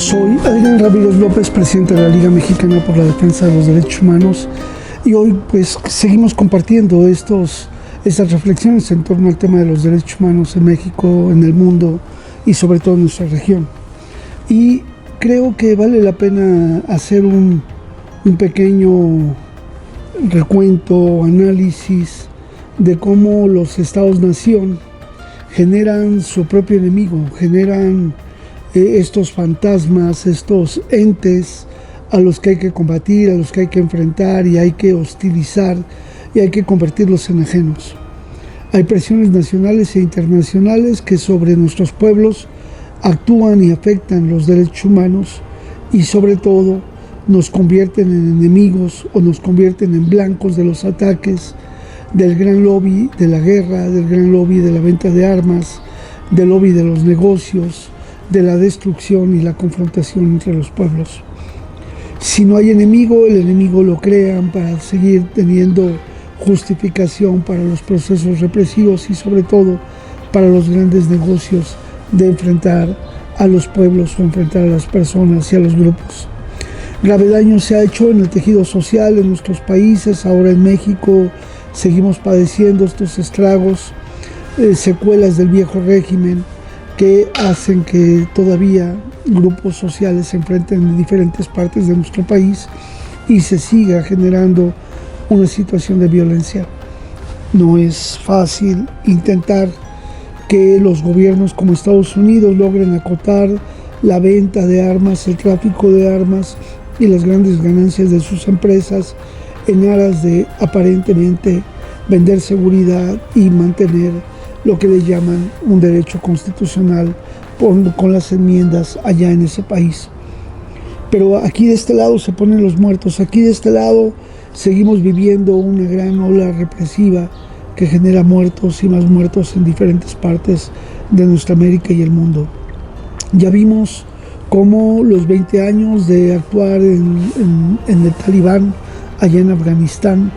Soy Adrián Ramírez López, presidente de la Liga Mexicana por la Defensa de los Derechos Humanos, y hoy pues seguimos compartiendo estas reflexiones en torno al tema de los derechos humanos en México, en el mundo y sobre todo en nuestra región. Y creo que vale la pena hacer un pequeño recuento, análisis de cómo los estados-nación generan su propio enemigo, generan estos fantasmas, estos entes a los que hay que combatir, a los que hay que enfrentar y hay que hostilizar y hay que convertirlos en ajenos. Hay presiones nacionales e internacionales que sobre nuestros pueblos actúan y afectan los derechos humanos y sobre todo nos convierten en enemigos o nos convierten en blancos de los ataques del gran lobby de la guerra, del gran lobby de la venta de armas, del lobby de los negocios, de la destrucción y la confrontación entre los pueblos. Si no hay enemigo, el enemigo lo crean para seguir teniendo justificación para los procesos represivos y sobre todo para los grandes negocios de enfrentar a los pueblos o enfrentar a las personas y a los grupos. Grave daño se ha hecho en el tejido social en nuestros países. Ahora en México seguimos padeciendo estos estragos, secuelas del viejo régimen que hacen que todavía grupos sociales se enfrenten en diferentes partes de nuestro país y se siga generando una situación de violencia. No es fácil intentar que los gobiernos como Estados Unidos logren acotar la venta de armas, el tráfico de armas y las grandes ganancias de sus empresas en aras de aparentemente vender seguridad y mantener lo que le llaman un derecho constitucional con las enmiendas allá en ese país. Pero aquí de este lado se ponen los muertos, aquí de este lado seguimos viviendo una gran ola represiva que genera muertos y más muertos en diferentes partes de nuestra América y el mundo. Ya vimos cómo los 20 años de actuar en el Talibán allá en Afganistán,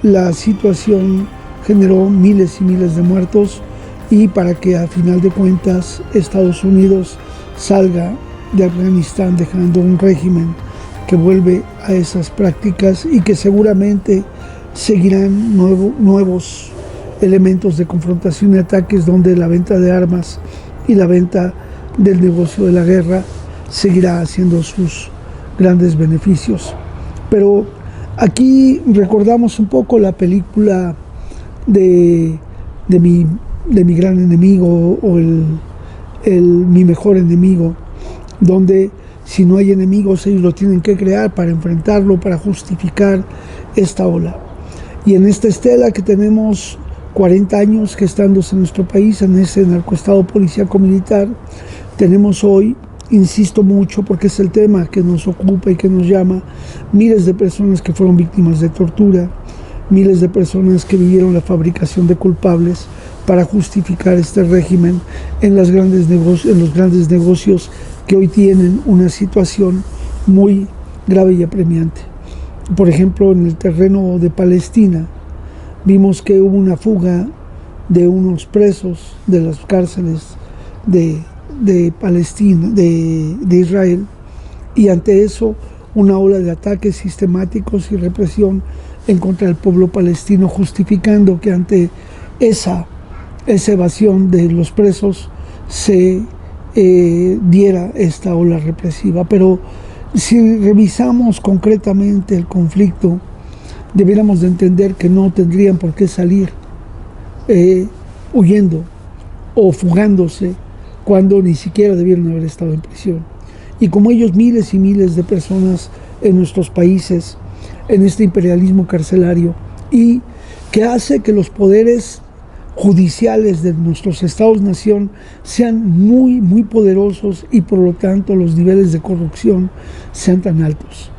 la situación generó miles y miles de muertos y para que a final de cuentas Estados Unidos salga de Afganistán dejando un régimen que vuelve a esas prácticas y que seguramente seguirán nuevos elementos de confrontación y ataques donde la venta de armas y la venta del negocio de la guerra seguirá haciendo sus grandes beneficios. Pero aquí recordamos un poco la película de mi gran enemigo o mi mejor enemigo, donde si no hay enemigos ellos lo tienen que crear para enfrentarlo, para justificar esta ola. Y en esta estela que tenemos 40 años gestándose en nuestro país, en ese narcoestado policíaco militar, tenemos hoy, insisto mucho porque es el tema que nos ocupa y que nos llama, miles de personas que fueron víctimas de tortura, miles de personas que vivieron la fabricación de culpables para justificar este régimen en los grandes negocios que hoy tienen una situación muy grave y apremiante. Por ejemplo, en el terreno de Palestina, vimos que hubo una fuga de unos presos de las cárceles de Palestina, de Israel, y ante eso una ola de ataques sistemáticos y represión en contra del pueblo palestino, justificando que ante esa evasión de los presos se diera esta ola represiva. Pero si revisamos concretamente el conflicto, debiéramos de entender que no tendrían por qué salir huyendo o fugándose cuando ni siquiera debieron haber estado en prisión. Y como ellos, miles y miles de personas en nuestros países, en este imperialismo carcelario, y que hace que los poderes judiciales de nuestros estados-nación sean muy, muy poderosos y por lo tanto los niveles de corrupción sean tan altos.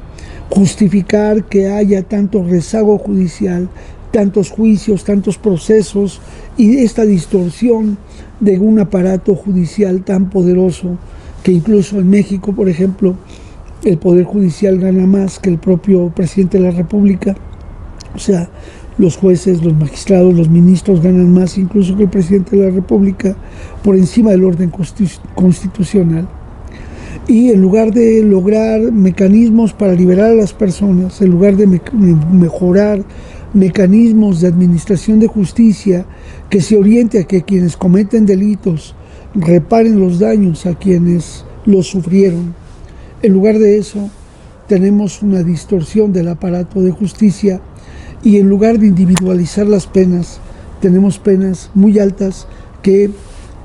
Justificar que haya tanto rezago judicial, tantos juicios, tantos procesos y esta distorsión de un aparato judicial tan poderoso que incluso en México, por ejemplo, el Poder Judicial gana más que el propio presidente de la República. O sea, los jueces, los magistrados, los ministros ganan más incluso que el presidente de la República por encima del orden constitucional. Y en lugar de lograr mecanismos para liberar a las personas, en lugar de mejorar mecanismos de administración de justicia que se oriente a que quienes cometen delitos reparen los daños a quienes los sufrieron, en lugar de eso tenemos una distorsión del aparato de justicia y en lugar de individualizar las penas, tenemos penas muy altas que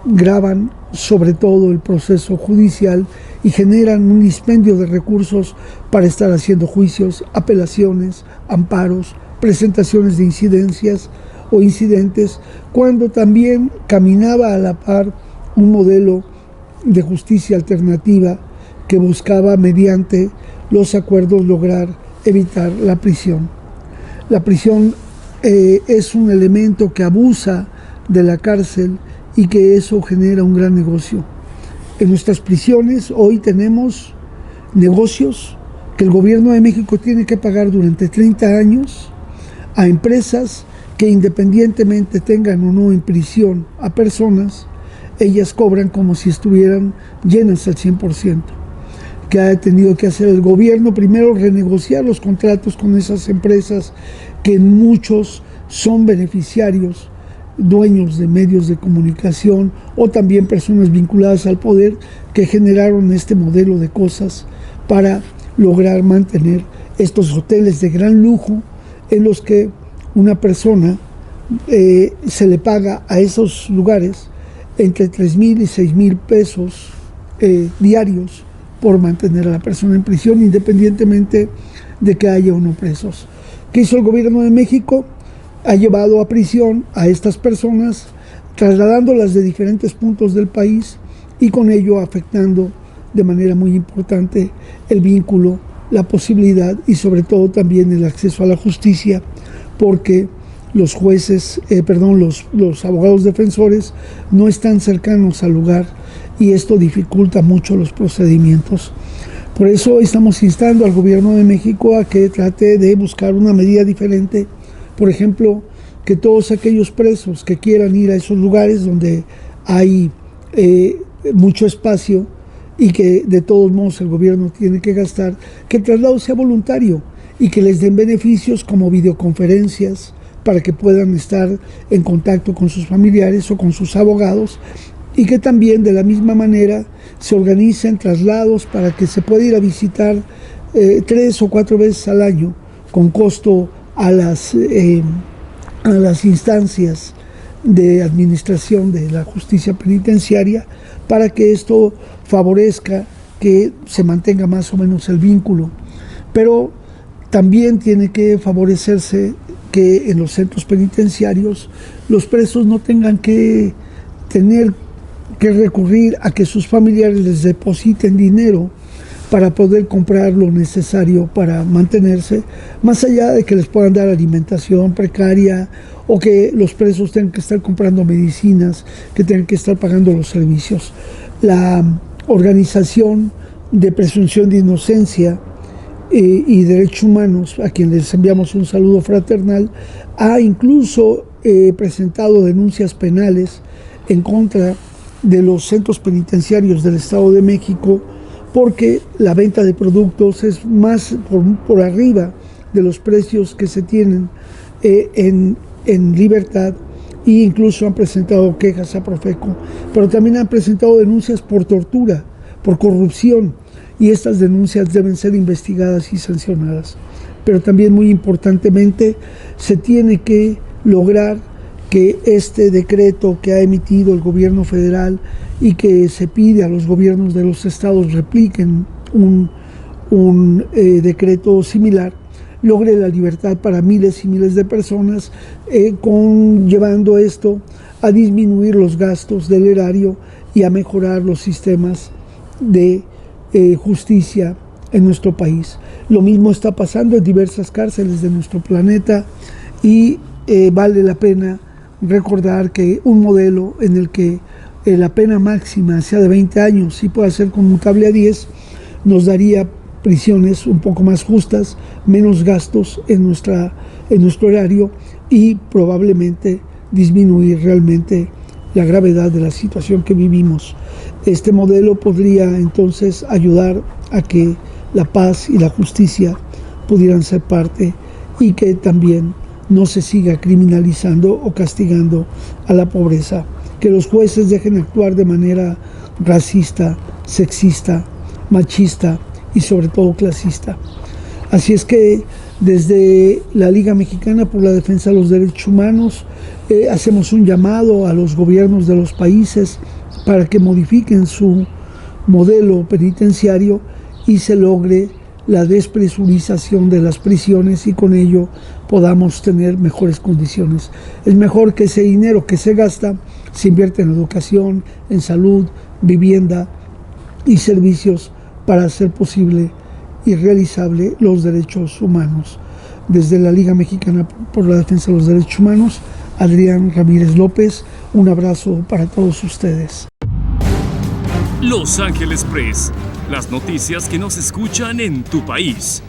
gravan sobre todo el proceso judicial y generan un dispendio de recursos para estar haciendo juicios, apelaciones, amparos, presentaciones de incidencias o incidentes, cuando también caminaba a la par un modelo de justicia alternativa que buscaba mediante los acuerdos lograr evitar la prisión. La prisión es un elemento que abusa de la cárcel y que eso genera un gran negocio. En nuestras prisiones hoy tenemos negocios que el gobierno de México tiene que pagar durante 30 años a empresas que independientemente tengan o no en prisión a personas, ellas cobran como si estuvieran llenas al 100%. Que ha tenido que hacer el gobierno primero renegociar los contratos con esas empresas que muchos son beneficiarios, dueños de medios de comunicación o también personas vinculadas al poder que generaron este modelo de cosas para lograr mantener estos hoteles de gran lujo en los que una persona se le paga a esos lugares entre 3,000 y 6,000 pesos diarios por mantener a la persona en prisión, independientemente de que haya o no presos. ¿Qué hizo el gobierno de México? Ha llevado a prisión a estas personas, trasladándolas de diferentes puntos del país y con ello afectando de manera muy importante el vínculo, la posibilidad y sobre todo también el acceso a la justicia, porque los jueces, los abogados defensores no están cercanos al lugar y esto dificulta mucho los procedimientos. Por eso estamos instando al gobierno de México a que trate de buscar una medida diferente. Por ejemplo, que todos aquellos presos que quieran ir a esos lugares donde hay mucho espacio y que de todos modos el gobierno tiene que gastar, que el traslado sea voluntario y que les den beneficios como videoconferencias para que puedan estar en contacto con sus familiares o con sus abogados, y que también de la misma manera se organicen traslados para que se pueda ir a visitar 3 o 4 veces al año con costo a las instancias de administración de la justicia penitenciaria, para que esto favorezca que se mantenga más o menos el vínculo. Pero también tiene que favorecerse que en los centros penitenciarios los presos no tengan que tener que recurrir a que sus familiares les depositen dinero para poder comprar lo necesario para mantenerse, más allá de que les puedan dar alimentación precaria o que los presos tengan que estar comprando medicinas, que tengan que estar pagando los servicios. La Organización de Presunción de Inocencia y Derechos Humanos, a quien les enviamos un saludo fraternal, ha incluso presentado denuncias penales en contra de los centros penitenciarios del Estado de México, porque la venta de productos es más por arriba de los precios que se tienen en libertad, e incluso han presentado quejas a Profeco, pero también han presentado denuncias por tortura, por corrupción, y estas denuncias deben ser investigadas y sancionadas. Pero también, muy importantemente, se tiene que lograr que este decreto que ha emitido el gobierno federal y que se pide a los gobiernos de los estados repliquen un decreto similar, logre la libertad para miles y miles de personas, llevando esto a disminuir los gastos del erario y a mejorar los sistemas de justicia en nuestro país. Lo mismo está pasando en diversas cárceles de nuestro planeta y vale la pena recordar que un modelo en el que la pena máxima sea de 20 años y pueda ser conmutable a 10 nos daría prisiones un poco más justas, menos gastos en nuestro erario y probablemente disminuir realmente la gravedad de la situación que vivimos. Este modelo podría entonces ayudar a que la paz y la justicia pudieran ser parte y que también no se siga criminalizando o castigando a la pobreza, que los jueces dejen actuar de manera racista, sexista, machista y sobre todo clasista. Así es que desde la Liga Mexicana por la Defensa de los Derechos Humanos hacemos un llamado a los gobiernos de los países para que modifiquen su modelo penitenciario y se logre la despresurización de las prisiones y con ello podamos tener mejores condiciones. Es mejor que ese dinero que se gasta se invierta en educación, en salud, vivienda y servicios para hacer posible y realizable los derechos humanos. Desde la Liga Mexicana por la Defensa de los Derechos Humanos, Adrián Ramírez López, un abrazo para todos ustedes. Los Ángeles Press, las noticias que no se escuchan en tu país.